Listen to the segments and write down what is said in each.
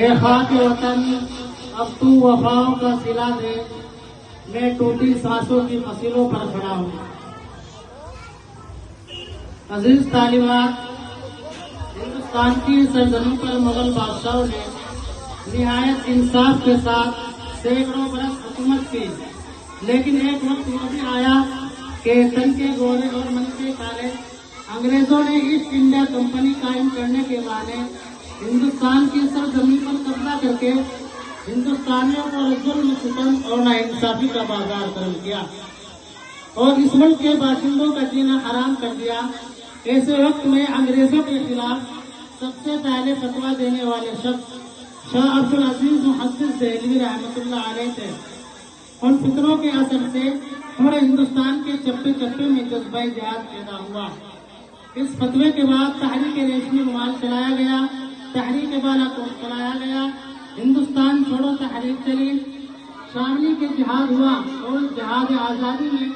اے خاک وطن اب تو وفاؤں کا صلہ دے، میں ٹوٹی سانسوں کی فصلوں پر کھڑا ہوں۔ عزیز طالبات، ہندوستان کی سرزمین پر مغل بادشاہوں نے نہایت انصاف کے ساتھ سینکڑوں برس حکومت کی، لیکن ایک وقت وہ بھی آیا کہ تن کے گورے اور من کے کالے انگریزوں نے ایسٹ انڈیا کمپنی قائم کرنے کے بہانے ہندوستان کی سرزمین پر قبضہ کر کے ہندوستانیوں کو ظلم ستم اور ناانصافی کا بازار قائم کیا اور اس ملک کے باشندوں کا جینا حرام کر دیا۔ ایسے وقت میں انگریزوں کے خلاف سب سے پہلے فتویٰ دینے والے شخص شاہ عبدالعزیز محدث دہلوی رحمۃ اللہ علیہ تھے۔ ان فکروں کے اثر سے پورے ہندوستان کے چپے چپے میں جذبہ جہاد پیدا ہوا۔ اس فتوے کے بعد تحریک ریشمی رومال چلایا گیا، تحریک بالا کوٹ چلایا گیا، ہندوستان چھوڑو تحریک چلی، شاملی کے جہاد ہوا اور جہاد آزادی میں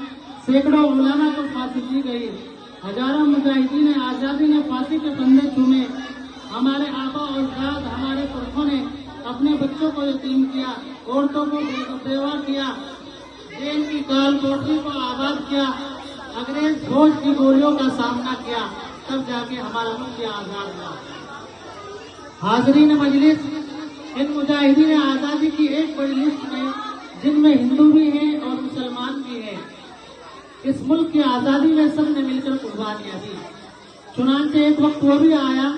سینکڑوں علماء کو پھانسی دی گئی، ہزاروں مجاہدین آزادی نے پھانسی کے پندے چومے، ہمارے آبا اور اجداد ہمارے پرکھوں نے اپنے بچوں کو یتیم کیا، عورتوں کو بیوہ کیا، جیل کی کال کوٹری کو آباد کیا، انگریز فوج کی گولیوں کا سامنا کیا، تب جا کے ہمارا ملک آزاد ہوا۔ حاضرین مجلس، ان مجاہدین آزادی کی ایک بڑی لسٹ میں جن میں ہندو بھی ہیں اور مسلمان بھی ہیں، اس ملک کی آزادی میں سب نے مل کر قربانیاں دی۔ چنانچہ ایک وقت وہ بھی آیا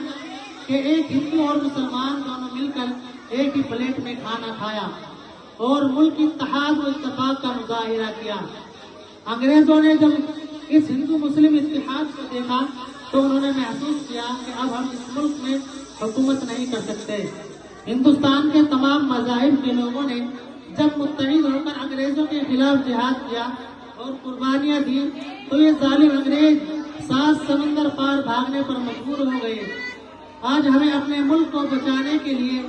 کہ ایک ہندو اور مسلمان دونوں مل کر ایک ہی پلیٹ میں کھانا کھایا اور ملک اتحاد و اتفاق کا مظاہرہ کیا۔ انگریزوں نے جب اس ہندو مسلم اتحاد کو دیکھا تو انہوں نے محسوس کیا کہ اب ہم اس ملک میں حکومت نہیں کر سکتے۔ ہندوستان کے تمام مذاہب کے لوگوں نے جب متحد ہو کر انگریزوں کے خلاف جہاد کیا اور قربانیاں دی تو یہ ظالم انگریز 7 سمندر پار بھاگنے پر مجبور ہو گئے۔ آج ہمیں اپنے ملک کو بچانے کے لیے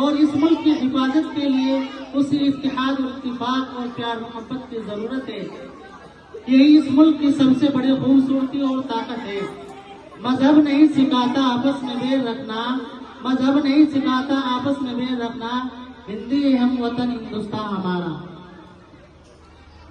اور اس ملک کی حفاظت کے لیے اسی اتحاد اور اتفاق اور پیار محبت کی ضرورت ہے۔ یہی اس ملک کی سب سے بڑی خوبصورتی اور طاقت ہے۔ مذہب نہیں سکھاتا آپس میں بیر رکھنا، مذہب نہیں سکھاتا آپس میں بیر رکھنا، ہندی ہم وطن ہندوستان ہمارا۔